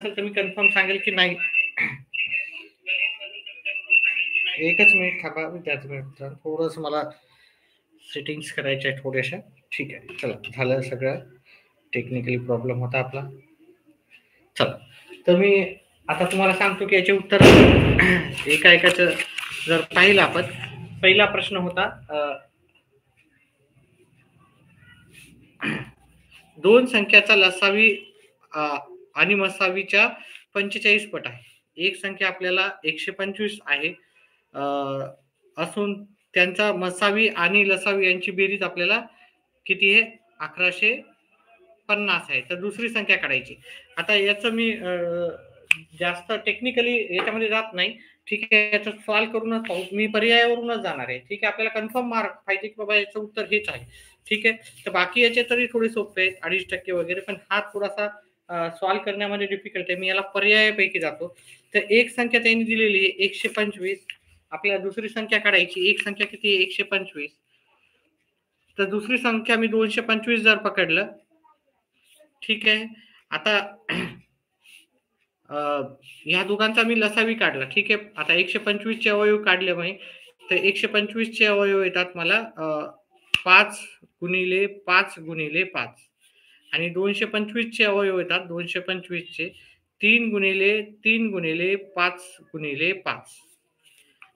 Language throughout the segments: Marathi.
तर मी कन्फर्म सांगेल की नाही. एकच मिनिट थांबा विद्यार्थी मित्र, थोडंसं मला सेटिंग्स करायच्या आहे थोड्याशा. ठीक आहे, चला झालं सगळं. टेक्निकली प्रॉब्लेम होता आपला. चला, तर मी आता तुम्हाला सांगतो की याचे उत्तर एका एकाचं जर पाहिलं आपण. पहिला प्रश्न होता दोन संख्याचा लसावी आणि मसावीच्या 45 पट आहे. एक संख्या आपल्याला 125 आहे असून त्यांचा मसावी आणि लसावी यांची बेरीज आपल्याला किती आहे? 1150 आहे. तर दुसरी संख्या काढायची. आता याचं मी जास्त टेक्निकली याच्यामध्ये जात नाही. ठीक आहे, याचं सॉल्व करूनच पाहू. मी पर्यायावरूनच जाणार आहे. ठीक आहे, आपल्याला कन्फर्म मार्क पाहिजे की बाबा याचं उत्तर हेच आहे. ठीक आहे, तर बाकी याचे तरी थोडे सोपे आहेत, 2.5% वगैरे, पण हा थोडासा सॉल्व करण्यामध्ये डिफिकल्ट आहे. मी याला पर्यायापैकी जातो. तर एक संख्या त्यांनी दिलेली आहे 125. आपल्याला दुसरी संख्या काढायची. एक संख्या किती आहे? 125. तर दुसरी संख्या मी 225 जर पकडलं, ठीक आहे. आता ह्या दोघांचा मी लसावी काढला. ठीक आहे, आता 125 चे अवयव काढले मी. तर 125 चे अवयव येतात मला 5 गुणिले 5 गुणिले 5. आणि 225 चे अवयव येतात 225 चे 3 गुणिले 3 गुणिले 5 गुणिले 5.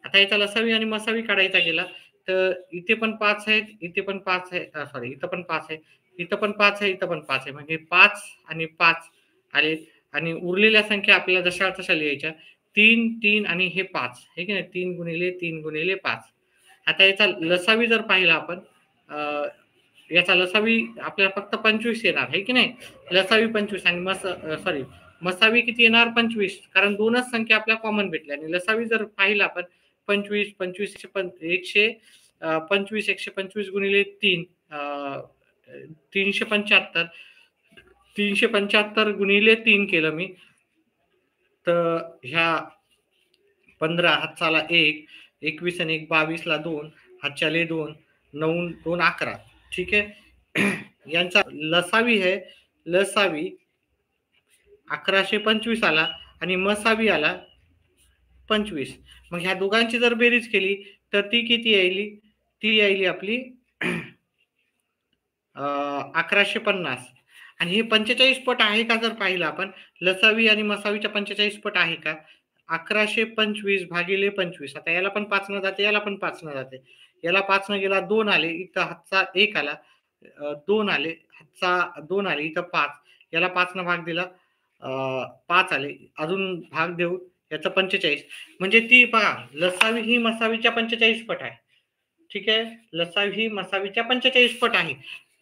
आता याचा लसावी आणि मसावी काढायचा गेला तर इथे पण 5 आहेत, इथे पण 5 आहे, सॉरी इथं पण 5 आहे, इथं पण 5 आहे, इथं पण 5 आहे. म्हणजे 5 आणि 5 आले. आणि उरलेल्या संख्या आपल्याला जशा तशा लिहायच्या. 3 3 आणि हे 5 हे की नाही, 3 गुणिले 3 गुणिले 5. आता याचा लसावी जर पाहिला आपण, याचा लसावी आपल्याला फक्त 25 येणार आहे की नाही. लसावी 25 आणि सॉरी मसावी किती येणार? 25, कारण दोनच संख्या आपल्याला कॉमन भेटल्या. आणि लसावी जर पाहिला आपण 25 25 125 125 गुणिले 3 375. 375 गुणिले 3 केलं मी, तर ह्या 15 हातचाला 1, 21 आणि 1 22 ला 2, हातच्याले 2, 9 2 11. ठीक आहे, यांचा लसावी आहे, लसावी 1125 आला आणि मसावी आला 25. मग ह्या दोघांची जर बेरीज केली तर ती किती यायली? ती यायली आपली 1150. आणि हे 45 पट आहे का जर पाहिलं आपण, लसावी आणि मसावीच्या 45 पट आहे का? 1125 भागिले 25. आता याला पण 5 न जाते, याला पण 5 न जाते. याला 5 न गेला 2 आले, इथं हातचा 1 आला, 2 आले, हातचा 2 आले, इथं 5. याला 5 न भाग दिला, 5 आले, अजून भाग देऊ, याचं 45. म्हणजे ती पहा, लसावी ही मसावीच्या 45 पट आहे. ठीक आहे, लसावी ही मसावीच्या 45 पट आहे.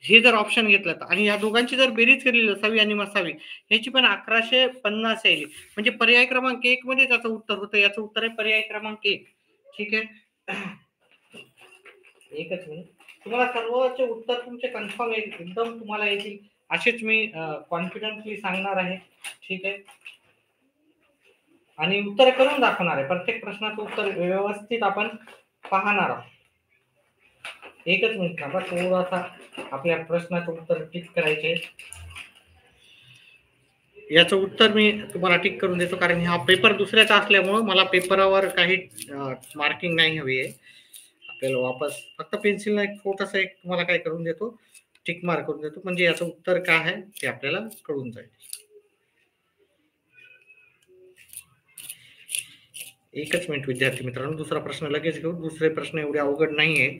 हे जर ऑप्शन घेतलं तर, आणि या दोघांची जर बेरीज केली लसावी आणि मसावी, याची पण 1150 येईल. म्हणजे पर्याय क्रमांक 1 मध्ये त्याचं उत्तर होतं. याचं उत्तर आहे पर्याय क्रमांक 1. ठीक आहे, एकच मिनिट. तुम्हाला सर्वचे उत्तर तुमचे कन्फर्म एकदम तुम्हाला येतील असेच मी कॉन्फिडन्सली सांगणार आहे. ठीक आहे, आणि उत्तर करून दाखवणार आहे. प्रत्येक प्रश्नाचं उत्तर व्यवस्थित आपण पाहणार आहोत. एकच मिनिट थांबा, थोडासा आपल्या प्रश्नाचं उत्तर टिक करायचे. याचं उत्तर मी तुम्हाला टिक करून देतो, कारण हा पेपर दुसऱ्याचा असल्यामुळं मला पेपरावर काही मार्किंग नाही हवी आहे. आपल्याला वापस फक्त पेन्सिलला एक छोटासा एक तुम्हाला काय करून देतो, टिक मार्क करून देतो, म्हणजे याचं उत्तर काय आहे ते आपल्याला कळून जाईल. एकच मिनिट विद्यार्थी मित्रांनो, दुसरा प्रश्न लगेच घेऊ. दुसरे प्रश्न एवढे अवघड नाहीये.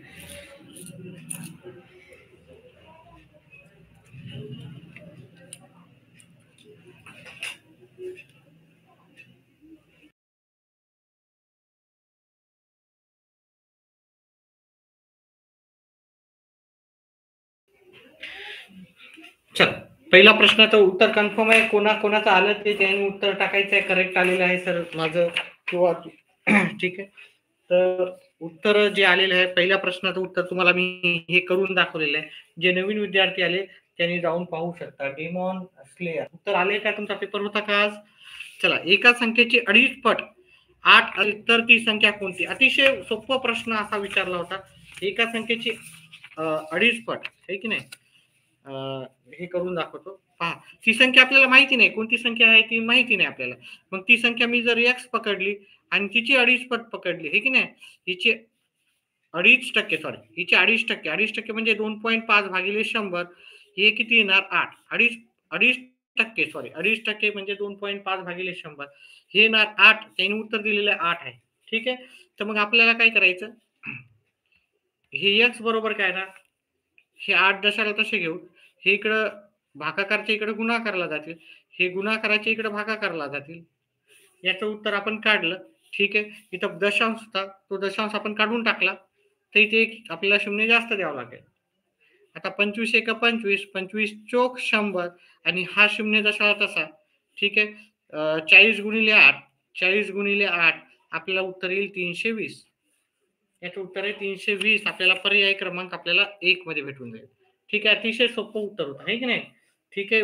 चल, पहिला प्रश्नाचं उत्तर कन्फर्म आहे. कोणाचं आलं ते त्यांनी उत्तर टाकायचं आहे. करेक्ट आलेलं आहे सर माझं किंवा ठीक आहे, तर उत्तर जे आलेलं आहे पहिल्या प्रश्नाचं उत्तर तुम्हाला मी हे करून दाखवलेलं आहे. जे नवीन विद्यार्थी आले त्यांनी जाऊन पाहू शकता. डेमॉन स्लेयर उत्तर आले का? तुमचा पेपर होता का आज? चला, एका संख्येची 2.5 पट 8 तर ती संख्या कोणती? अतिशय सोपा प्रश्न असा विचारला होता. एका संख्येची 2.5 पट आहे की नाही, हे करून दाखवतो. पहा, ती संख्या आपल्याला माहिती नाही. कोणती संख्या आहे ती माहिती नाही आपल्याला. मग ती संख्या मी जर x पकडली आणि तिची 2.5 पट पकडली, हे की नाही? हिची 2.5% सॉरी, हिची 2.5%. 2.5% म्हणजे 2.5 भागिले 100 हे किती येणार? 8. 2.5% सॉरी 2.5% म्हणजे 2.5 भागिले 100 हे येणार 8. त्याने उत्तर दिलेलं आहे 8 आहे. ठीक आहे. तर मग आपल्याला काय करायचं? हे x बरोबर काय ना? हे 8 दशाला तसे घेऊ. हे इकडं भागाकारच्या इकडे गुणाकारला जातील. हे गुणाकाराच्या इकडे भागाकारला जातील. याचं उत्तर आपण काढलं. ठीक आहे. इथं दशांश होता. तो दशांश आपण काढून टाकला. तर इथे एक आपल्याला शून्य जास्त द्यावं लागेल. आता 25 एका 25, 25 चोक 100 आणि हा शून्य जसा तसा. ठीक आहे. 40 गुणिले 8, 40 गुणिले 8 आपल्याला उत्तर येईल 320. याचं उत्तर आहे 320. आपल्याला पर्याय क्रमांक आपल्याला 1 मध्ये भेटून जाईल. ठीक आहे. अतिशय सोपं उत्तर होतं, आहे की नाही? ठीक आहे.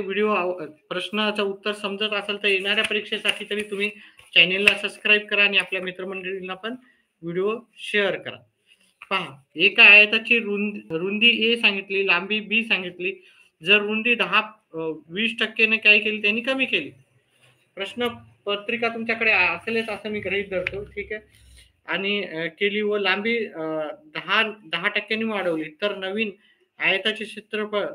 प्रश्नाचं उत्तर समजत असेल तर येणाऱ्या परीक्षेसाठी तरी तुम्ही चॅनेलला सबस्क्राईब करा आणि आपल्या मित्रमंडळींना पण व्हिडिओ शेअर करा. पहा, एका आयताची रुंदी ए सांगितली, लांबी बी सांगितली. जर रुंदी 20% ने काय केली? त्यांनी कमी केली. प्रश्न पत्रिका तुमच्याकडे असेलच असं मी गृहीत धरतो. ठीक आहे. आणि केली व लांबी 10% वाढवली तर नवीन आयताचे क्षेत्रफळ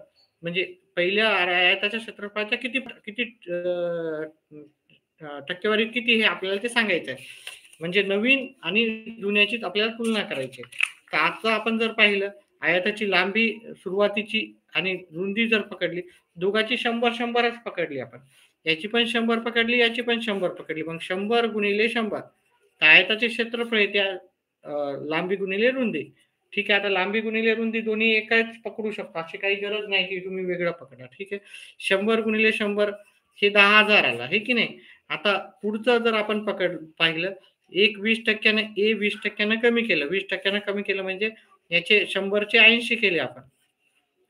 म्हणजे पहिल्या आयताच्या क्षेत्रफळाच्या किती किती टक्केवारी किती हे आपल्याला ते सांगायचं आहे. म्हणजे नवीन आणि जुन्याची आपल्याला तुलना करायची आहे. तर आता आपण जर पाहिलं आयताची लांबी सुरुवातीची आणि रुंदी जर पकडली, दोघांची 100-100च पकडली आपण. याची पण 100 पकडली, याची पण 100 पकडली. मग 100 गुणिले 100 तर आयताचे क्षेत्रफळ आहे त्या लांबी गुणिले रुंदी. ठीक आहे. आता लांबी गुणिले रुंदी दोन्ही एकाच पकडू शकतो. अशी काही गरज नाही की तुम्ही वेगळं पकडा. ठीक आहे. 100 गुणिले 100 हे 10,000 आला, हे की नाही? आता पुढचं जर आपण पाहिलं, एक 20% ए 20% कमी केलं. 20% कमी केलं म्हणजे याचे 100चे 80 केले आपण.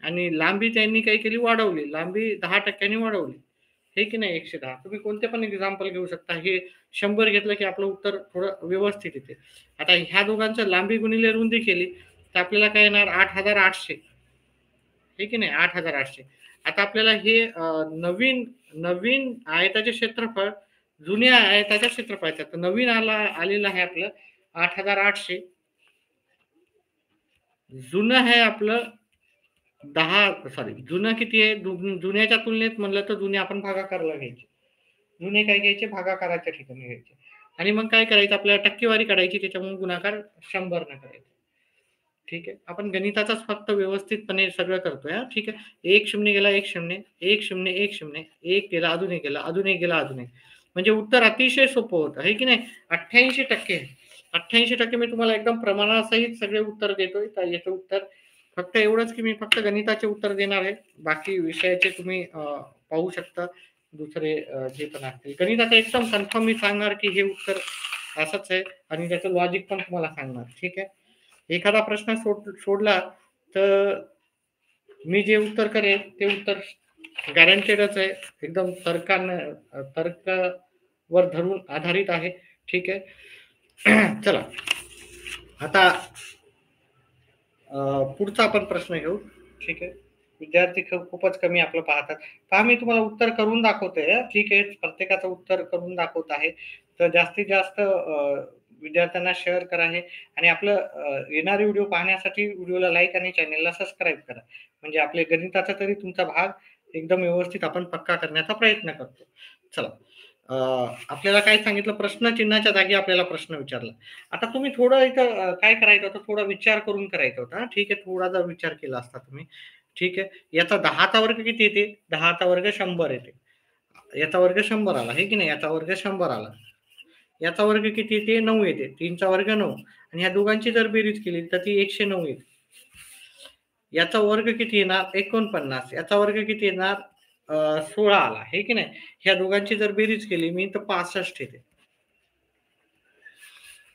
आणि लांबी त्यांनी काय केली? वाढवली. लांबी 10% वाढवली. हे की नाही? 110. तुम्ही कोणते पण एक्झाम्पल घेऊ शकता. हे 100 घेतलं की आपलं उत्तर थोडं व्यवस्थित येते. आता ह्या दोघांचं लांबी गुणिले रुंदी केली तर आपल्याला काय येणार? 8,800. हे की नाही? 8,800. आता आपल्याला हे नवीन नवीन आयताचे क्षेत्रफळ जुन्या आयताच्या क्षेत्रफळाचं. तर नवीन आलेलं आहे आपलं 8,800. जुनं आहे आपलं जुनं किती आहे? जुन्याच्या तुलनेत म्हणलं तर जुने आपण भागाकारला घ्यायचे. जुने काय घ्यायचे? भागाकाराच्या ठिकाणी घ्यायचे. आणि मग काय करायचं? आपल्याला टक्केवारी काढायची. त्याच्यामुळे गुणाकार 100 ने करायचा. ठीक आहे. आपण गणिताचाच फक्त व्यवस्थितपणे सगळं करतोय हां. ठीक आहे. 1 शून्य गेला, 1 शून्य, 1 शून्य, 1 शून्य, 1 गेला, अजून 1 गेला, अजून 1 गेला, अजून 1. म्हणजे उत्तर अतिशय सोपं होतं, आहे की नाही? 88%. 88% मी तुम्हाला एकदम प्रमाणासहित सगळे उत्तर देतोय. तर याचं उत्तर फक्त एवढंच की मी फक्त गणिताचे उत्तर देणार आहे. बाकी विषयाचे तुम्ही पाहू शकता. दुसरे जे पण असतील. गणिताचं एकदम कन्फर्म मी सांगणार की हे उत्तर असंच आहे आणि त्याचं लॉजिक पण तुम्हाला सांगणार. ठीक आहे. एखादा प्रश्न सोडला तर मी जे उत्तर करेन ते उत्तर गॅरंटेडच आहे. एकदम तर्कावर धरून आधारित आहे. ठीक आहे. चला आता पुढचा आपण प्रश्न घेऊ. ठीक आहे. विद्यार्थी खूपच कमी आपलं पाहतात. पहा मी तुम्हाला उत्तर करून दाखवतोय. ठीक आहे. प्रत्येकाचं उत्तर करून दाखवत आहे. तर जास्तीत जास्त विद्यार्थ्यांना शेअर करा हे आणि आपलं येणारे व्हिडिओ पाहण्यासाठी व्हिडिओला लाईक आणि चॅनेलला सबस्क्राईब करा. म्हणजे आपले गणिताचा तरी तुमचा भाग एकदम व्यवस्थित आपण पक्का करण्याचा प्रयत्न करतो. चला आपल्याला काय सांगितलं? प्रश्नचिन्हाच्या जागी आपल्याला प्रश्न विचारला. आता तुम्ही थोडं इथं काय करायचं होतं? थोडा विचार करून करायचा होता. ठीक आहे. थोडा जर विचार केला असता तुम्ही. ठीक आहे. याचा 10चा वर्ग किती येते? 10चा वर्ग 100 येते. याचा वर्ग 100 आला, हे की नाही? याचा वर्ग 100 आला. याचा वर्ग किती येते? 9 येते. 3चा वर्ग 9 आणि ह्या दोघांची जर बेरीज केली तर ती 109 येते. याचा वर्ग किती येणार? 49. याचा वर्ग किती येणार? 16 आला, हे की नाही? ह्या दोघांची जर बेरीज केली मी तर 65 येते.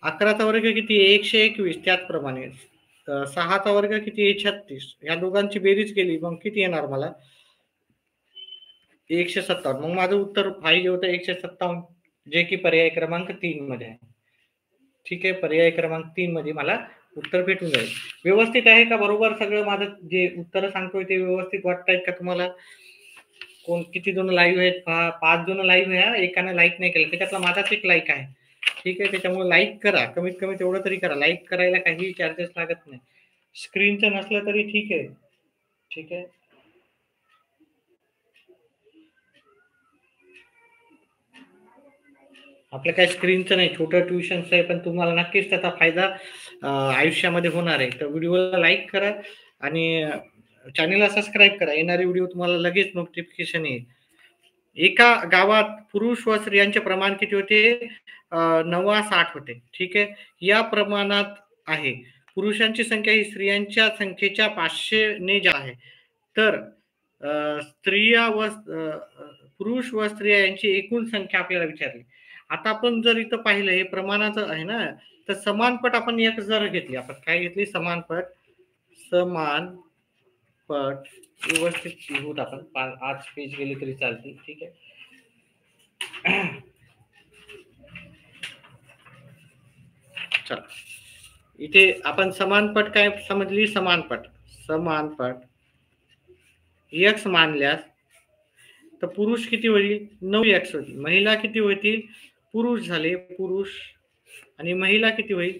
11चा वर्ग किती आहे? 121. त्याचप्रमाणे 6चा वर्ग किती आहे? 36. या दोघांची बेरीज केली मग किती येणार मला? 157. मग माझं उत्तर पाहिजे होतं 157, जे की पर्याय क्रमांक 3 मध्ये आहे. ठीक आहे. पर्याय क्रमांक 3 मध्ये मला उत्तर भेटून जाईल. व्यवस्थित आहे का? बरोबर सगळं माझं जे उत्तर सांगतोय ते व्यवस्थित वाटतायत का तुम्हाला? कोण किती जण लाईव्ह आहेत पहा, 5 जण लाईव्ह आहे, एकाने लाईक नाही केलं, त्याच्यातला माझाच एक लाईक आहे. ठीक आहे, त्याच्यामुळे लाईक करा, कमीत कमी तेवढं तरी करा. लाईक करायला काही चार्जेस लागत नाही. स्क्रीनचं नसलं तरी ठीक आहे. ठीक आहे. आपलं काही स्क्रीनचं नाही, छोटं ट्युशनचं आहे, पण तुम्हाला नक्कीच त्याचा फायदा आयुष्यामध्ये होणार आहे. तर व्हिडिओला लाईक करा आणि चॅनलला सबस्क्राईब करा. येणारे व्हिडिओ तुम्हाला लगेच नोटिफिकेशन येईल. एका गावात पुरुष व स्त्रियांचे प्रमाण किती होते? 9:60 होते. ठीक आहे. या प्रमाणात आहे. पुरुषांची संख्या ही स्त्रियांच्या संख्येच्या 500 ने जा आहे. तर स्त्रिया व पुरुष व स्त्रिया यांची एकूण संख्या आपल्याला विचारली. आता आपण जर इथं पाहिलं हे प्रमाणाचं आहे ना, तर समानपट आपण एक जर घेतली. आपण काय घेतली? समानपट. समानपट व्यवस्थित लिहूत आपण. 8 पेज गेले तरी चालतील. ठीक आहे. चला, इथे आपण समानपट काय समजली? समानपट x मानल्यास तर पुरुष किती होईल? 9x होतील. महिला किती होतील? पुरुष झाले पुरुष, आणि महिला किती होईल?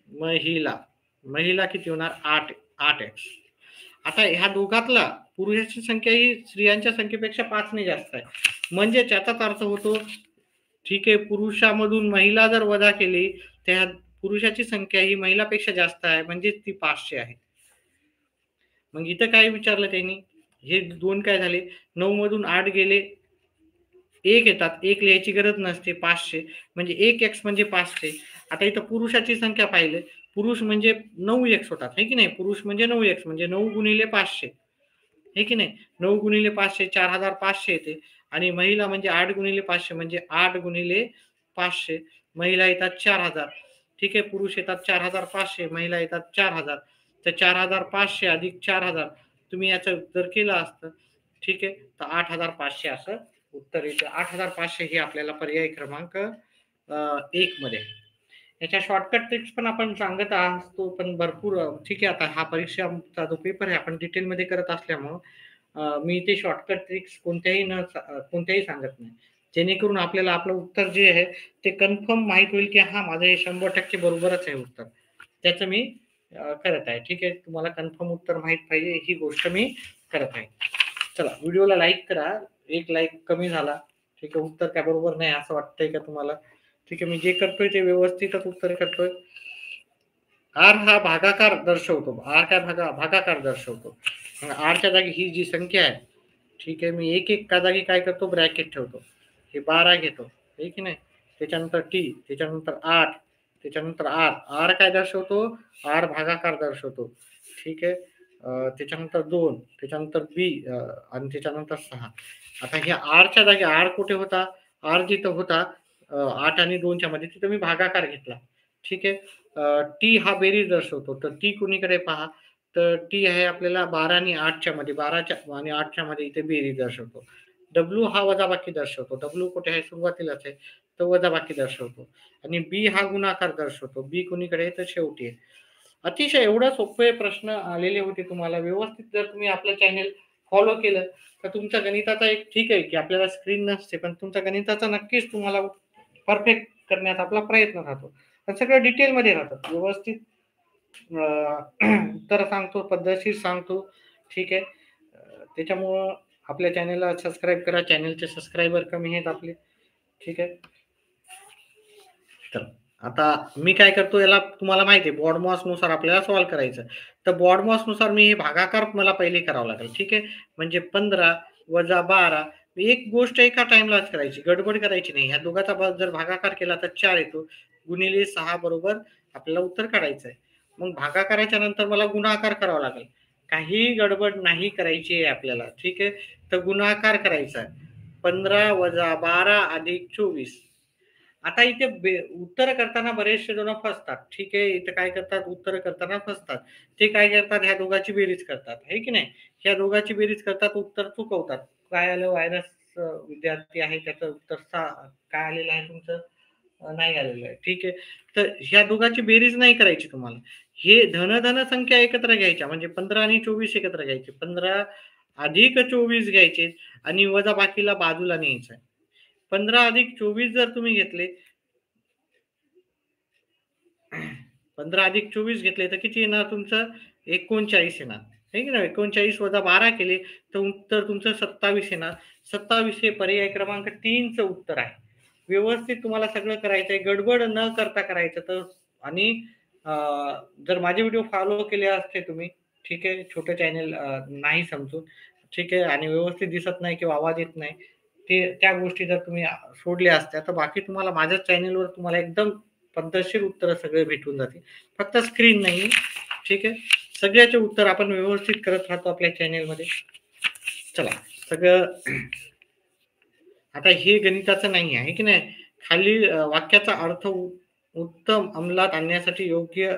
महिला किती होणार? 8x. आता ह्या दोघातला पुरुषाची संख्या ही स्त्रियांच्या संख्येपेक्षा 5 ने जास्त आहे. म्हणजे त्याचाच अर्थ होतो, ठीक आहे, पुरुषामधून महिला जर वजा केली, त्या पुरुषाची संख्या ही महिलापेक्षा जास्त आहे, म्हणजे ती 500 आहे. मग इथं काय विचारलं त्यांनी? हे दोन काय झाले? 9 मधून 8 गेले, 1 येतात. 1 लिहायची गरज नसते. 500 म्हणजे 1x म्हणजे 500. आता इथं पुरुषाची संख्या पाहिली, पुरुष म्हणजे 9x होतात, है की नाही? पुरुष म्हणजे 9x म्हणजे 9 गुणिले 500, हे की नाही? 9 गुणिले 500 4500 येते, आणि महिला म्हणजे 8 गुणिले 500 म्हणजे 8 गुणिले 500. महिला येतात 4000. ठीक आहे. पुरुष येतात 4500, महिला येतात 4000. तर 4500 अधिक 4000 तुम्ही याचं जर केलं असतं, ठीक आहे, तर 8500 असं उत्तर येतं. 8500 हे आपल्याला पर्याय क्रमांक 1 मध्ये. याच्या शॉर्टकट ट्रिक्स पण आपण सांगत असतो, पण भरपूर ठीक आहे. आता हा परीक्षाचा जो पेपर आहे आपण डिटेलमध्ये करत असल्यामुळं मी ते शॉर्टकट ट्रिक्स कोणत्याही सांगत नाही. जेणेकरून आपल्याला आपलं उत्तर जे आहे ते कन्फर्म माहीत होईल, की हां, माझं हे 100% बरोबरच आहे उत्तर. त्याचं मी करत आहे. ठीक आहे. तुम्हाला कन्फर्म उत्तर माहीत पाहिजे, ही गोष्ट मी करत आहे. चला, व्हिडिओला लाईक करा. एक लाईक कमी झाला. ठीक आहे. उत्तर काय बरोबर नाही असं वाटतंय का तुम्हाला? ठीक आहे. मी जे करतोय ते व्यवस्थितच उत्तर करतोय. आर हा भागाकार दर्शवतो. आर काय भागाकार दर्शवतो. आरच्या जागी ही जी संख्या आहे, ठीक आहे, मी एक का जागी काय करतो? ब्रॅकेट ठेवतो. हे 12 घेतो, हे की नाही? त्याच्यानंतर टी, त्याच्यानंतर 8, त्याच्यानंतर आर. आर काय दर्शवतो? आर भागाकार दर्शवतो. ठीक आहे. त्याच्यानंतर 2, त्याच्यानंतर बी, आणि त्याच्यानंतर 6. आता ह्या आरच्या जागी आर कुठे होता? आर जिथं होता 8 आणि 2च्या मध्ये, तिथं मी भागाकार घेतला. ठीक आहे. टी हा बेरीज दर्शवतो. तर टी कुणीकडे पहा, तर टी आहे आपल्याला 12 आणि 8च्या मध्ये, 12च्या आणि 8च्या मध्ये इथे बेरीज दर्शवतो. डब्ल्यू हा वजाबाकी दर्शवतो. डब्ल्यू कुठे आहे? सुरुवातीलाच आहे, तर वजाबाकी दर्शवतो. आणि बी हा गुणाकार दर्शवतो. बी कुणीकडे आहे? तर शेवटी आहे. अतिशय एवढा सोपे प्रश्न आलेले होते तुम्हाला. व्यवस्थित जर तुम्ही आपलं चॅनेल फॉलो केलं, तर तुमचा गणिताचा एक ठीक आहे, की आपल्याला स्क्रीन नसते, पण तुमचा गणिताचा नक्कीच तुम्हाला परफेक्ट करण्याचा आपला प्रयत्न राहतो. पण सगळं डिटेलमध्ये राहतं. व्यवस्थित उत्तर सांगतो, पद्धतशीर सांगतो. ठीक आहे. त्याच्यामुळं आपल्या चॅनेलला सबस्क्राईब करा. चॅनेलचे सबस्क्रायबर कमी आहेत आपले. ठीक आहे. तर आता मी काय करतो, याला तुम्हाला माहिती आहे बॉडमॉस नुसार आपल्याला सॉल्व्ह करायचं. तर बॉडमॉस नुसार मी हे भागाकार मला पहिले करावं लागेल. ठीक आहे. म्हणजे 15 वजा 12, एक गोष्ट एका टाइमलाच करायची, गडबड करायची नाही. ह्या दोघाचा जर भागाकार केला तर 4 येतो, गुणिले 6 बरोबर आपल्याला उत्तर काढायचं आहे. मग भागाकाराच्या नंतर मला गुणाकार करावा लागेल. काही गडबड नाही करायची आहे आपल्याला. ठीक आहे. तर गुणाकार करायचा आहे. 15 वजा 12 अधिक 24. आता इथे उत्तर करताना बरेचसे जण फसतात. ठीक आहे. इथे काय करतात? उत्तर करताना फसतात. ते काय करतात? ह्या दोघांची बेरीज करतात, आहे की नाही? ह्या दोघांची बेरीज करतात, उत्तर चुकवतात. काय आलं? व्हायरस विद्यार्थी आहे, त्याचं उत्तर काय आलेलं आहे तुमचं? नाही आलेलं आहे. ठीक आहे. तर ह्या दोघांची बेरीज नाही करायची तुम्हाला. हे धन संख्या एकत्र घ्यायच्या, म्हणजे 15 आणि 24 एकत्र घ्यायचे. 15 अधिक 24 घ्यायचे आणि वजाबाकीला बाजूला न्यायचं आहे. 15 अधिक 24 जर तुम्ही घेतले 15 अधिक 24 घेतले तर किती येणार तुमचं 39 येणार. आहे की नाही? 39 वजा 12 केले तर उत्तर तुमचं 27 येणार. 27 हे पर्याय क्रमांक 3 चं उत्तर आहे. व्यवस्थित तुम्हाला सगळं करायचंय. गडबड न करता करायचं तर आणि जर माझे व्हिडिओ फॉलो केले असते तुम्ही, ठीक आहे, छोटं चॅनल नाही समजून, ठीक आहे, आणि व्यवस्थित दिसत नाही किंवा आवाज येत नाही, ते त्या गोष्टी जर तुम्ही सोडल्या असत्या तर बाकी तुम्हाला माझ्याच चॅनलवर तुम्हाला एकदम पद्धतशीर उत्तरं सगळे भेटून जातील. फक्त स्क्रीन नाही, ठीक आहे. सगळ्याचे उत्तर आपण व्यवस्थित करत राहतो आपल्या चॅनलमध्ये. चला सगळं आता हे गणिताचं नाही आहे की नाही. खाली वाक्याचा अर्थ उत्तम अंमलात आणण्यासाठी योग्य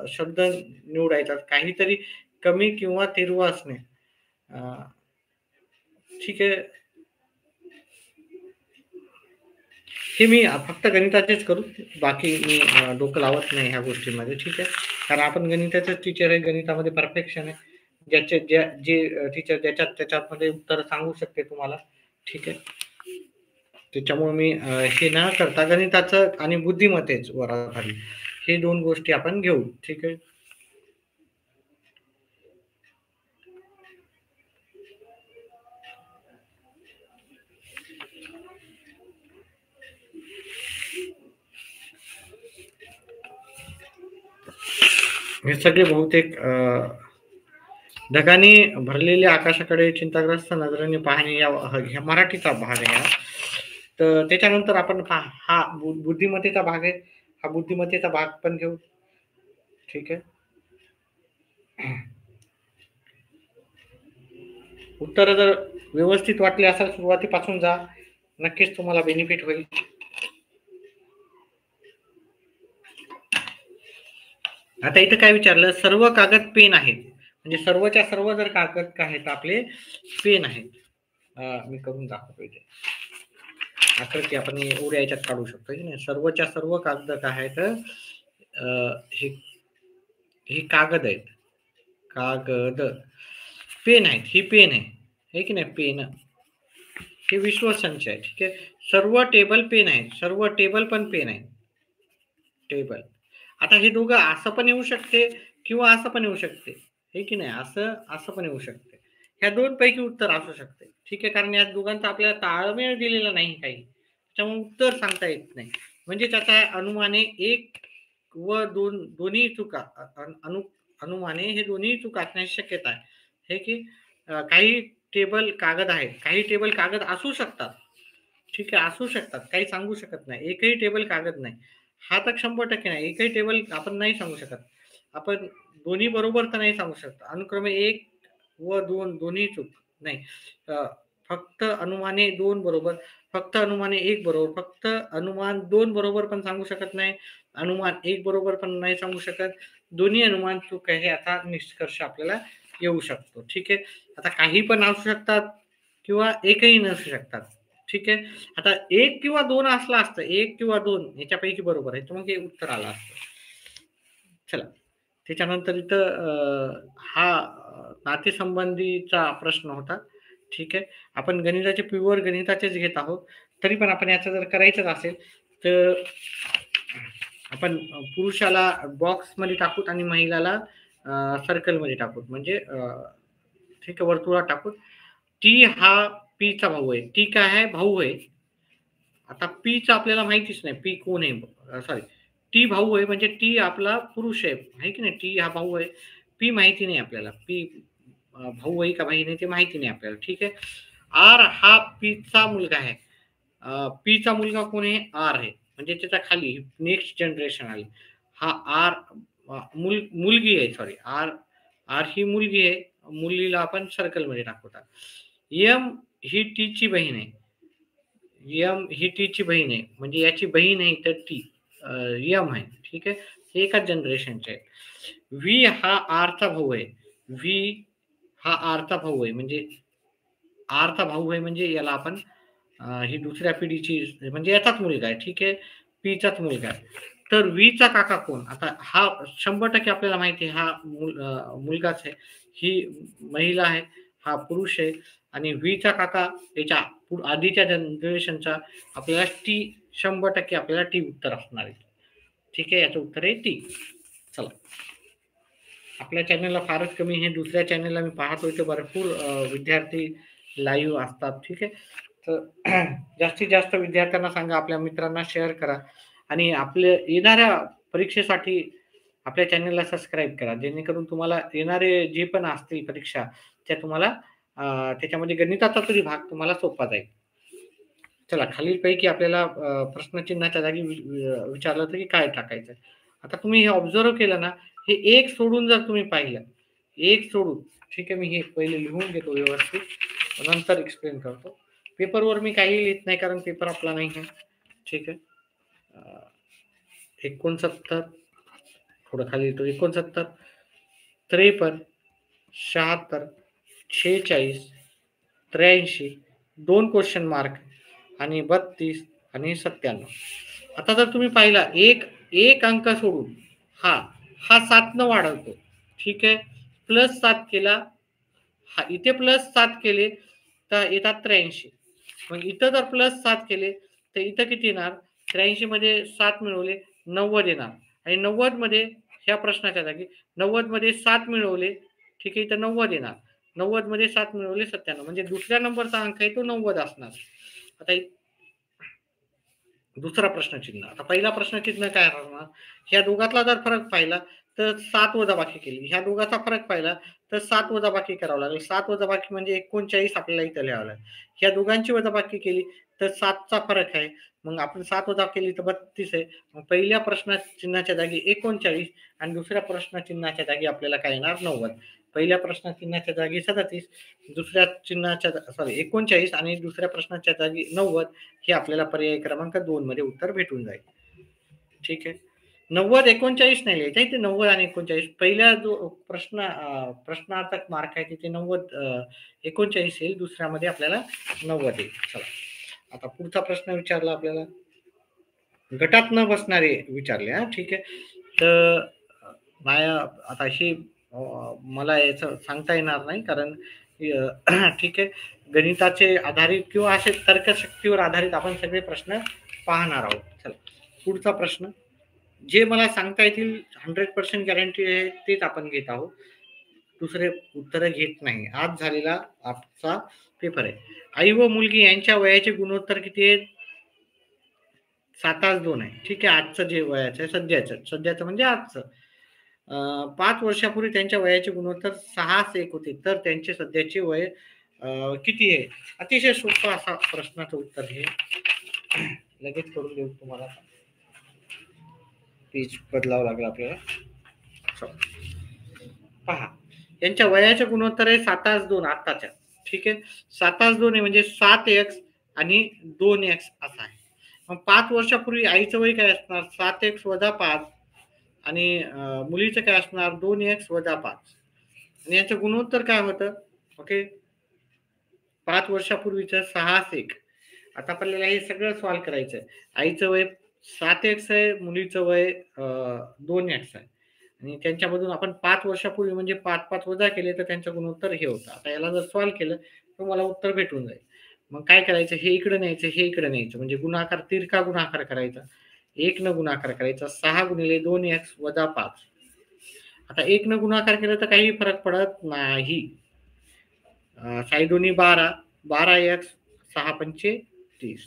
शब्द निवडायचा. काहीतरी कमी किंवा तिरवं असणे. ठीक आहे. हे मी फक्त गणिताचेच करू, बाकी मी डोकं लावत नाही ह्या गोष्टींमध्ये, ठीक आहे. कारण आपण गणिताचेच टीचर आहे, गणितामध्ये परफेक्शन आहे. ज्याचे जे टीचर ज्याच्यात त्याच्यामध्ये उत्तर सांगू शकते तुम्हाला, ठीक आहे. त्याच्यामुळे मी हे न करता गणिताचं आणि बुद्धिमत्तेच वर आधारित हे दोन गोष्टी आपण घेऊ, ठीक आहे. हे सगळे बहुतेक ढगाने भरलेल्या आकाशाकडे चिंताग्रस्त नजरेने पाहणे या मराठीचा भाग आहे. तर त्याच्यानंतर आपण हा बुद्धिमत्तेचा भाग आहे. हा बुद्धिमत्तेचा भाग पण घेऊ, ठीक आहे. उत्तर जर व्यवस्थित वाटले असेल सुरुवातीपासून जा, नक्कीच तुम्हाला बेनिफिट होईल. आता इथं काय विचारलं, सर्व कागद पेन आहेत, म्हणजे सर्वच्या सर्व जर कागद काय आहेत आपले पेन आहेत. मी करून दाखवतो इथे आकृती आपण एवढ्या याच्यात काढू शकतो की नाही. सर्वच्या सर्व कागद काय आहेत, हे कागद आहेत, कागद. पेन आहेत, ही पेन आहे की नाही, पेन हे विश्वसंच आहे, ठीक आहे. सर्व टेबल पेन आहेत, सर्व टेबल पण पेन आहे, टेबल. आता हे दोघं असं पण येऊ शकते किंवा असं पण येऊ शकते, हे की नाही, असं पण येऊ शकते. ह्या दोन पैकी उत्तर असू शकते, ठीक आहे. कारण या दोघांचा आपल्याला ताळमेळ दिलेला नाही काही, त्यामुळे उत्तर सांगता येत नाही. म्हणजे त्याचा अनुमाने एक व दोन्ही चुका, अनुमाने हे दोन्ही चूक असण्याची शक्यता आहे. हे की काही टेबल कागद आहेत, काही टेबल कागद असू शकतात, ठीक आहे, असू शकतात, काही सांगू शकत नाही. एकही टेबल कागद नाही, हा तर 100% नाही. एकही टेबल आपण नाही सांगू शकत. आपण दोन्ही बरोबर तर नाही सांगू शकत. अनुक्रमे एक व दोन दोन्ही चूक नाही. फक्त अनुमाने दोन बरोबर, फक्त अनुमाने एक बरोबर, फक्त अनुमान दोन बरोबर पण सांगू शकत नाही, अनुमान एक बरोबर पण नाही सांगू शकत. दोन्ही अनुमान चूक आहे असा निष्कर्ष आपल्याला येऊ शकतो, ठीक आहे. आता काही पण असू शकतात किंवा एकही नसू शकतात, ठीक आहे. आता एक किंवा दोन असला असतं, एक किंवा दोन याच्यापैकी बरोबर आहे, तर मग हे उत्तर आलं असतं. चला त्याच्यानंतर इथं हा नातेसंबंधीचा प्रश्न होता, ठीक आहे. आपण गणिताचे प्युअर गणिताचेच घेत आहोत, तरी पण आपण याचं जर करायचं असेल तर आपण पुरुषाला बॉक्समध्ये टाकूत आणि महिलाला सर्कलमध्ये टाकूत, म्हणजे ठीक आहे, वर्तुळात टाकूत. टी हा पीचा भाऊ आहे, टी काय आहे, भाऊ आहे. आता पीचं आपल्याला माहितीच नाही, पी कोण आहे, सॉरी, टी भाऊ आहे, म्हणजे टी आपला पुरुष आहे की नाही, टी हा भाऊ आहे. पी माहिती नाही आपल्याला, पी भाऊ आहे का बहीण आहे ते माहिती नाही आपल्याला, ठीक आहे. आर हा पीचा मुलगा आहे. पीचा मुलगा कोण आहे, आर आहे, म्हणजे त्याच्या खाली नेक्स्ट जनरेशन आली. हा आर मुलगी आहे, सॉरी, आर आर ही मुलगी आहे, मुलीला आपण सर्कलमध्ये टाकवतात. एम ही टीची बहीण आहे, यम ही टीची बहीण आहे, म्हणजे याची बहीण आहे तर टी यम आहे, ठीक आहे. हे एकाच जनरेशनचे आहे. व्ही हा आरचा भाऊ आहे, व्ही हा आरचा भाऊ आहे, म्हणजे आरचा भाऊ आहे, म्हणजे याला आपण ही दुसऱ्या पिढीची, म्हणजे याचाच मुलगा आहे, ठीक आहे, पीचाच मुलगा आहे. तर व्हीचा काका कोण, आता हा 100% आपल्याला माहिती आहे, हा मुलगाच आहे, ही महिला आहे, हा पुरुष आहे आणि व्हीचा काका याच्या आधीच्या जनरेशनचा आपल्याला टी 100% आपल्याला टी उत्तर असणार आहे. ठीक आहे, याचं उत्तर आहे टी. चला, आपल्या चॅनलला फारच कमी, हे दुसऱ्या चॅनलला मी पाहतोय तर भरपूर विद्यार्थी लाईव्ह असतात. ठीक आहे, तर जास्तीत जास्त विद्यार्थ्यांना सांगा, आपल्या मित्रांना शेअर करा आणि आपल्या येणाऱ्या परीक्षेसाठी आपल्या चॅनलला सबस्क्राईब करा, जेणेकरून तुम्हाला येणारे जे पण असतील परीक्षा त्या तुम्हाला त्याच्यामध्ये गणिताचा तरी भाग तुम्हाला सोपा जाईल. चला, खालीलपैकी आपल्याला प्रश्नचिन्हाच्या जागी विचारलं तर की काय टाकायचं. आता तुम्ही हे ऑब्झर्व केलं ना, हे एक सोडून जर तुम्ही पाहिलं, एक सोडून, ठीक आहे, मी हे पहिले लिहून घेतो व्यवस्थित, नंतर एक्सप्लेन करतो. पेपरवर मी काही लिहित नाही कारण पेपर आपला नाही आहे. ठीक आहे, 69, थोडं खाली येतो, 69, 53, 76, 46, 83, 2 क्वेश्चन मार्क आणि 32 आणि 97. आता जर तुम्ही पाहिला, एक एक अंक सोडून हा 7 न वाढवतो. ठीक आहे, +7 केला, हा इथे +7 केले तर येतात 83. मग इथं जर +7 केले तर इथं किती येणार? 83 मध्ये 7 मिळवले 90 येणार आणि 90 मध्ये ह्या प्रश्नाच्या जागी 90 मध्ये 7 मिळवले, ठीक आहे, इथं 90 येणार. 90 मध्ये 7 मिळवले 97, म्हणजे दुसऱ्या नंबरचा अंक आहे तो 90 असणार. आता दुसरा प्रश्नचिन्ह. आता पहिला प्रश्नचिन्ह काय असणार? ह्या दोघातला जर फरक पाहिला तर 7 वजाबाकी केली. ह्या दोघाचा फरक पाहिला तर 7 वजाबाकी करावं लागेल. 7 वजाबाकी म्हणजे 39 आपल्याला इथं लिहावं लागेल. ह्या दोघांची वजाबाकी केली तर 7चा फरक आहे. मग आपण 7 वजा केली तर 32 आहे. मग पहिल्या प्रश्नचिन्हाच्या जागी 39 आणि दुसऱ्या प्रश्नचिन्हाच्या जागी आपल्याला काय येणार? 90. पहिल्या प्रश्नचिन्हाच्या जागी 37, दुसऱ्या चिन्हाच्या 39 आणि दुसऱ्या प्रश्नाच्या जागी 90, हे आपल्याला पर्याय क्रमांक 2 मध्ये उत्तर भेटून जाईल. ठीक आहे, 90 39 नाही लिहायचं आहे, ते 90 आणि 39 पहिल्या जो प्रश्नार्थक मार्क आहे तिथे 90 39 येईल, दुसऱ्यामध्ये आपल्याला 90 येईल. चला, आता पुढचा प्रश्न विचारला आपल्याला, गटात न बसणारे विचारले. हा, ठीक आहे, तर आता ही मला याचं सांगता येणार नाही कारण ठीक आहे, गणिताचे आधारित किंवा असे तर्कशक्तीवर आधारित आपण सगळे प्रश्न पाहणार आहोत. चला, पुढचा प्रश्न, जे मला सांगता येतील 100% गॅरंटी आहे तेच आपण घेत आहोत, दुसरे उत्तर घेत नाही. आज झालेला आजचा पेपर आहे. आई व मुलगी यांच्या वयाचे गुणोत्तर किती आहेत? 7:2 आहे. ठीक आहे, आजचं जे वयाचं आहे, सध्याचं म्हणजे आजचं. 5 वर्षापूर्वी त्यांच्या वयाचे गुणोत्तर 6:1 होते, तर त्यांचे सध्याचे वय किती आहे? अतिशय सोपा असा प्रश्नाचं उत्तर हे लगेच करून देऊ तुम्हाला. पेज बदलावं लागेल आपल्याला. पहा, यांच्या वयाचे गुणोत्तर आहे 7:2 आताच्या. ठीक आहे, 7:2 आहे म्हणजे 7x आणि 2x असा आहे. मग 5 वर्षापूर्वी आईचं वय काय असणार? 7x - 5 आणि मुलीचं काय असणार? 2x - 5 आणि याचं गुणोत्तर काय होतं? ओके, 5 वर्षापूर्वीचं 6:1. आता आपल्याला हे सगळं सॉल्व्ह करायचं आहे. आईचं वय 7x आहे, मुलीचं वय 2x आहे आणि त्यांच्यामधून आपण 5 वर्षापूर्वी म्हणजे 5 वजा केले तर त्यांचं गुणोत्तर हे होतं. आता याला जर सॉल्व्ह केलं तर मला उत्तर भेटून जाईल. मग काय करायचं? हे इकडे न्यायचं, हे इकडे न्यायचं, म्हणजे गुणाकार, तिरका गुणाकार करायचा. 1 न गुणाकार करायचा. 6 गुणिले 2x - 5. आता 1 न गुणाकार केला तर काही फरक पडत नाही. 6 दोन्ही 12, 12x, 6 पंचे 30.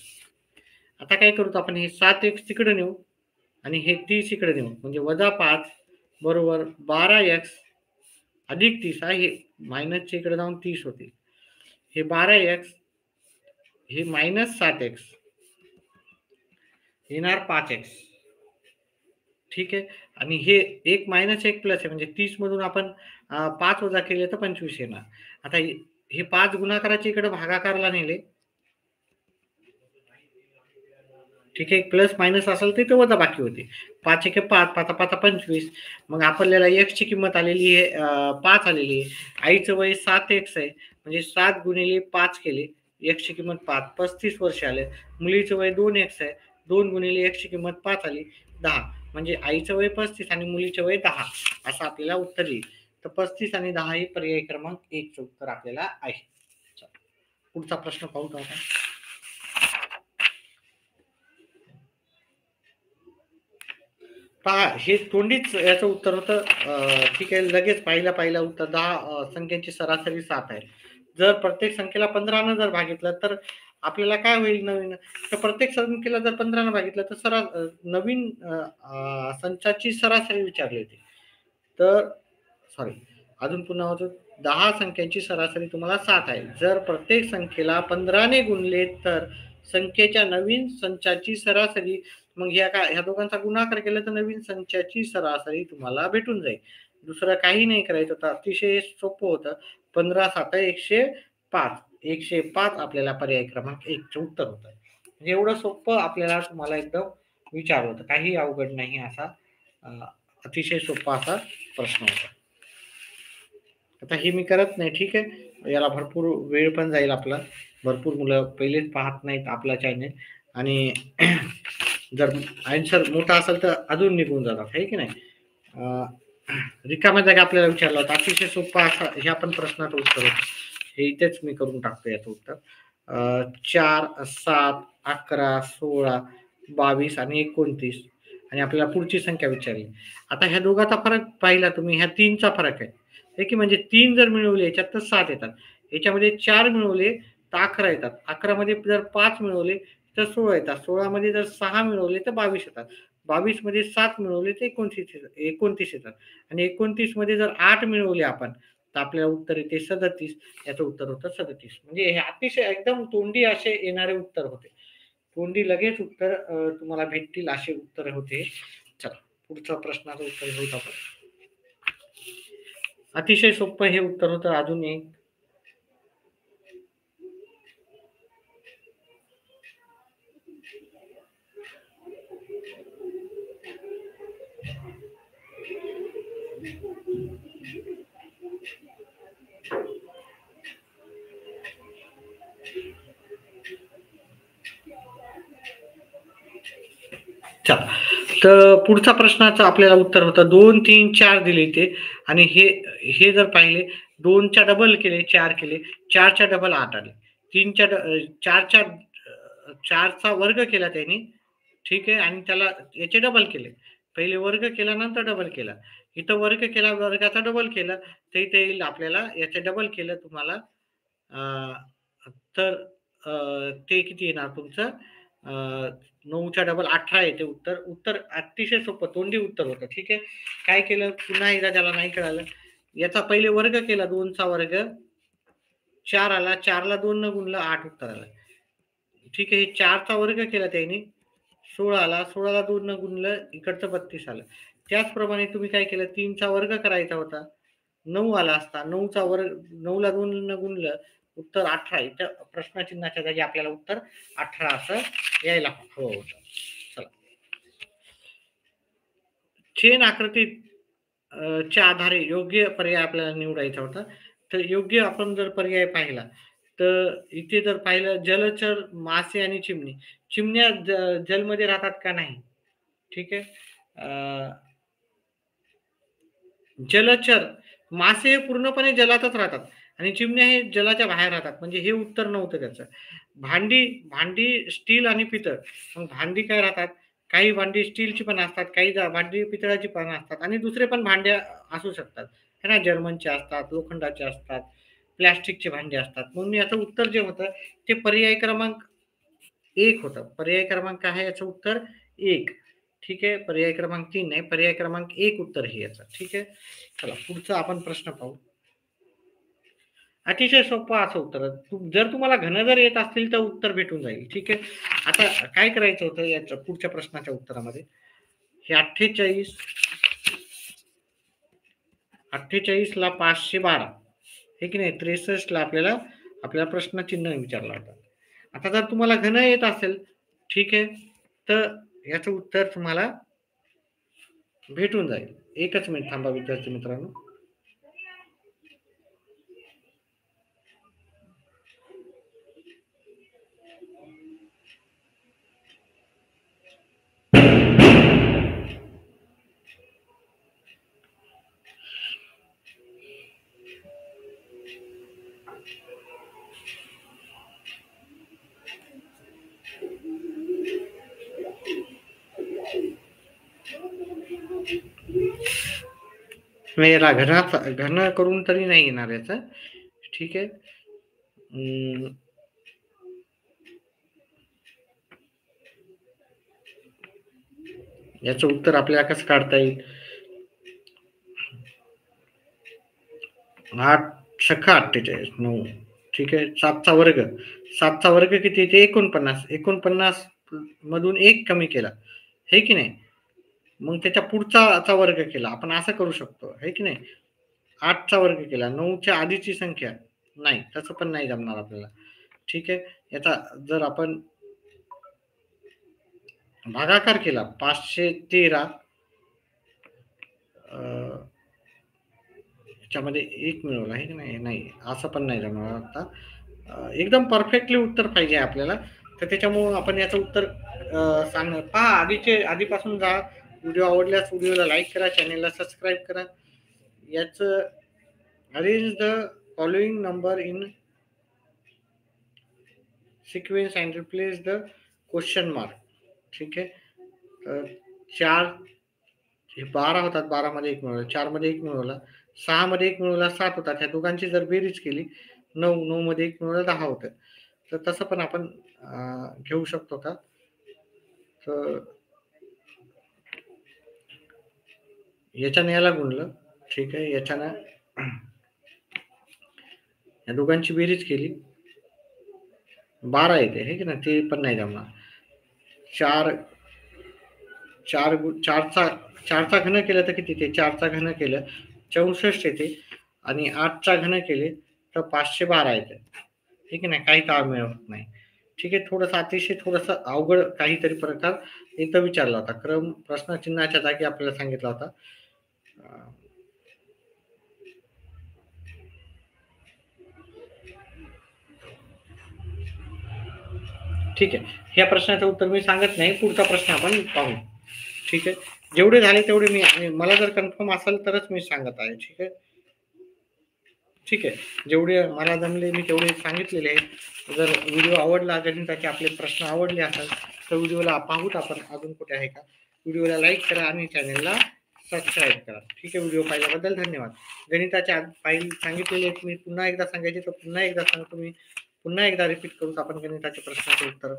आता काय करू आपण? हे 7x तिकडे नेऊ आणि हे 30 इकडे नेऊ, म्हणजे -5 बरोबर 12x अधिक 30 आहे, मायनसच्या इकडे जाऊन 30 होते. हे 12x, हे -7x येणार 5x. ठीक आहे, आणि हे 1 - 1 प्लस आहे, म्हणजे 30 मधून आपण 5 वजा केले तर 25 येणार. आता हे 5 गुणाकाराच्या इकडे भागाकारला नेले. ठीक आहे, प्लस मायनस असेल तर वजा बाकी होते. 5 1 5, 5 5 25. मग आपल्याला x ची किंमत आलेली आहे 5 आलेली आहे. आईचं वय 7x आहे, म्हणजे 7 गुणिले 5 केले, x ची किंमत 5, 35 वर्ष आले. मुलीचं वय 2x आहे, 2 गुणिले x ची किंमत 5 आली, 10, म्हणजे आईचं वय 35 आणि मुलीचं वय 10 असं आपल्याला उत्तर येईल. तर तर 35 आणि 10 हे पर्याय क्रमांक 1 चं उत्तर आपल्याला आहे. पुढचा प्रश्न पाहू आपण. पहा, हे तोंडीच याचं उत्तर होतं. ठीक आहे, लगेच पाहिलं उत्तर 10 संख्यांची सरासरी 7 आहे. जर प्रत्येक संख्येला 15 न जर भागितलं तर आपल्याला काय होईल नवीन? तर प्रत्येक संख्येला जर 15 न भागितलं तर नवीन संचाची सरासरी विचारली होती. तर सॉरी, अजून पुन्हा होतं, 10 संख्यांची सरासरी तुम्हाला 7 आहे. जर प्रत्येक संख्येला 15 ने गुणले तर संख्येच्या नवीन संचाची सरासरी, मग ह्या दोघांचा गुणाकार केला तर नवीन संचाची सरासरी तुम्हाला भेटून जाईल. दुसरं काही नाही करायचं होतं, अतिशय सोपं होतं. 15 7 105. 105 आपल्याला पर्याय क्रमांक 1 चं उत्तर होतं. म्हणजे एवढं सोपं आपल्याला तुम्हाला एकदम विचारलं होतं. काही अवघड नाही असा अतिशय सोपा असा प्रश्न होता. आता हे मी करत नाही, ठीक आहे. याला भरपूर वेळ पण जाईल आपला. भरपूर मुलं पहिलेच पाहत नाहीत आपला चॅनल आणि जर आन्सर मोठा असेल तर अजून निघून जातात, आहे की नाही. रिकाम्या जागा आपल्याला विचारला होता. अतिशय सोपा असा ह्या पण प्रश्नाचं उत्तर होतं. हे इथेच मी करून टाकतो याचं उत्तर. 4 7 11 16 22 आणि 29 आणि आपल्याला पुढची संख्या विचारली. आता ह्या दोघांचा फरक पाहिला तुम्ही, ह्या 3चा फरक आहे की, म्हणजे 3 जर मिळवले याच्यात तर 7 येतात. याच्यामध्ये 4 मिळवले तर 11 येतात. 11 मध्ये जर 5 मिळवले तर 16 येतात. 16 मध्ये जर 6 मिळवले तर 22 येतात. 22 मध्ये 7 मिळवले तर 29 येतात. आणि 29 मध्ये जर 8 मिळवले आपण तर आपल्याला उत्तर येते 37. याचं उत्तर होतं 37. म्हणजे हे अतिशय एकदम तोंडी असे येणारे उत्तर होते. तोंडी लगेच उत्तर तुम्हाला भेटतील असे उत्तर होते. चला, पुढचा प्रश्नाचं उत्तर घेऊत आपण. अतिशय सोपं हे उत्तर होतं. अजून एक, चला, तर पुढचा प्रश्नाचं आपल्याला उत्तर होतं 2 3 4 दिले इथे आणि हे जर पाहिले 2च्या डबल केले 4 केले, 4च्या डबल 8 आले. 3च्या 4चा वर्ग केला त्यांनी, ठीक आहे, आणि त्याला याचे डबल केले. पहिले वर्ग केला नंतर डबल केला. इथं वर्ग केला, वर्गाचा डबल केला, तर इथे येईल आपल्याला याचे डबल केलं तुम्हाला तर ते किती येणार तुमचं 9च्या डबल 18 येते उत्तर. उत्तर अतिशय सोपं तोंडी उत्तर होतं, ठीक आहे. काय केलं पुन्हा एकदा, ज्याला नाही कळालं, याचा पहिले वर्ग केला, 2चा वर्ग 4 आला, 4ला 2 न गुणलं 8 उत्तर आलं, ठीक आहे. 4चा वर्ग केला त्यांनी 16 आला, 16ला 2 न गुणलं इकडचं 32 आलं. त्याचप्रमाणे तुम्ही काय केलं, 3चा वर्ग करायचा होता, 9 आला असता, 9चा वर्ग 9ला 2 न गुणलं उत्तर 18. इथं प्रश्नचिन्हाच्या जागी आपल्याला उत्तर 18 असं यायला हवं होतं. चला, चेन आकृतीत च्या आधारे योग्य पर्याय आपल्याला निवडायचा होता. तर योग्य आपण जर पर्याय पाहिला तर इथे जर पाहिलं जलचर, मासे आणि चिमणी. चिमण्या जलमध्ये राहतात का? नाही, ठीक आहे. जलचर, मासे हे पूर्णपणे जलातच राहतात आणि चिमण्या हे जलाच्या बाहेर राहतात. म्हणजे हे उत्तर नव्हतं त्याचं. भांडी स्टील आणि पितळ. मग भांडी काय राहतात? काही भांडी स्टीलची पण असतात, काही भांडी पितळाची पण असतात आणि दुसरे पण भांडे असू शकतात. है ना, जर्मनचे असतात, लोखंडाचे असतात, प्लास्टिकचे भांडे असतात. म्हणून याचं उत्तर जे होतं ते पर्याय क्रमांक 1 होतं. पर्याय क्रमांक काय आहे याचं उत्तर 1. ठीक आहे. पर्याय क्रमांक 3 नाही, पर्याय क्रमांक 1 उत्तर हे याचं. ठीक आहे. चला, पुढचा आपण प्रश्न पाहू. अतिशय सोपं असं उत्तर. जर तुम्हाला घन जर येत असतील तर उत्तर भेटून जाईल. ठीक आहे. आता काय करायचं होतं याच्या पुढच्या प्रश्नाच्या उत्तरामध्ये, हे 48 ला 512 हे की नाही, 63 ला आपल्याला प्रश्न चिन्ह विचारला होता. आता जर तुम्हाला घन येत असेल, ठीक आहे, तर याचं उत्तर तुम्हाला भेटून जाईल. एकच मिनिट थांबा विद्यार्थी मित्रांनो. मी याला घन करून तरी नाही येणार याचं. ठीक आहे. याचं उत्तर आपल्याला कसं काढता येईल? 8 छक्का 48 9. ठीक आहे. 7चा वर्ग. 7चा वर्ग किती ते 49. 49 मधून 1 कमी केला. हे की नाही? मग त्याच्या पुढचा वर्ग केला. आपण असं करू शकतो. हे की नाही? 8चा वर्ग केला. 9च्या आधीची संख्या. नाही, तसं पण नाही जमणार आपल्याला. ठीक आहे. याचा जर आपण भागाकार केला 513 याच्यामध्ये 1 मिळवला आहे की नाही? नाही, असं पण नाही जमणार आता. एकदम परफेक्टली उत्तर पाहिजे आपल्याला. तर त्याच्यामुळं आपण याचं उत्तर सांगणार. पहा आधीपासून जा. व्हिडिओ आवडल्यास व्हिडिओला लाईक करा, चॅनेलला सबस्क्राईब करा. याचं arrange the following number in sequence and replace the question mark. ठीक आहे. तर 4 हे 12 होतात. 12 मध्ये 1 मिळवला. 4 मध्ये 1 मिळवला. 6 मध्ये 1 मिळवला 7 होतात. ह्या दोघांची जर बेरीज केली 9 मध्ये 1 मिळवला 10 होतं. तर तसं पण आपण घेऊ शकतो का? तर याच्याने याला गुणलं. ठीक आहे. याच्यानं या दोघांची बेरीज केली 12 येते हे की नाही? ते पण नाही जमणार. 4 4चा घन केलं तर किती येते? 4चा घन केलं 64 येते आणि 8चा घन केले तर 512 येते. ठीक आहे ना? काही ताळमेळ होत नाही. ठीक आहे. थोडंसं अवघड काहीतरी प्रकार इथं विचारला होता. क्रम प्रश्नचिन्हाच्या जागी आपल्याला सांगितला होता. ठीक आहे. ह्या प्रश्नाचं उत्तर मी सांगत नाही. पुढचा प्रश्न आपण पाहू. ठीक आहे. जेवढे झाले तेवढे मी मला जर कन्फर्म असेल तरच मी सांगत आहे. ठीक आहे. ठीक आहे. जेवढे मला जमले मी तेवढे सांगितलेले आहेत. जर व्हिडिओ आवडला, गणिताचे आपले प्रश्न आवडले असेल तर व्हिडिओला पाहूत आपण अजून कुठे आहे का? व्हिडिओला लाईक करा आणि चॅनलला सबस्क्राईब करा. ठीक आहे. व्हिडिओ पाहिल्याबद्दल धन्यवाद. गणिताच्या फाईल सांगितलेले आहेत. मी पुन्हा एकदा सांगायचे तर पुन्हा एकदा सांगतो मी. पुन्हा एकदा रिपीट करू आपण गणिताच्या प्रश्नाचे उत्तर.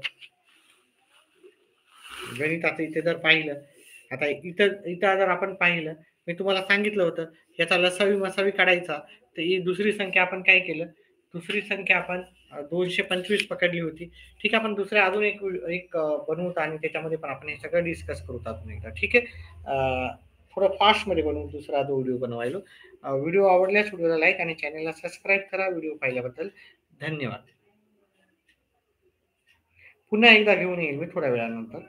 गणिताचं इथे जर पाहिलं, आता इथं जर आपण पाहिलं, मी तुम्हाला सांगितलं होतं याचा लसावी मसावी काढायचा. तर ही दुसरी संख्या आपण काय केलं? दुसरी संख्या आपण 225 पकडली होती. ठीक आहे. आपण दुसऱ्या अजून एक बनवू आणि त्याच्यामध्ये पण आपण हे सगळं डिस्कस करू अजून एकदा. ठीक आहे. थोडं फास्टमध्ये बनवू दुसरा जो व्हिडिओ बनवायलो. व्हिडिओ आवडल्यास व्हिडिओला लाईक आणि चॅनलला सबस्क्राईब करा. व्हिडिओ पाहिल्याबद्दल धन्यवाद. पुन्हा एकदा घेऊन येईल मी थोड्या वेळानंतर.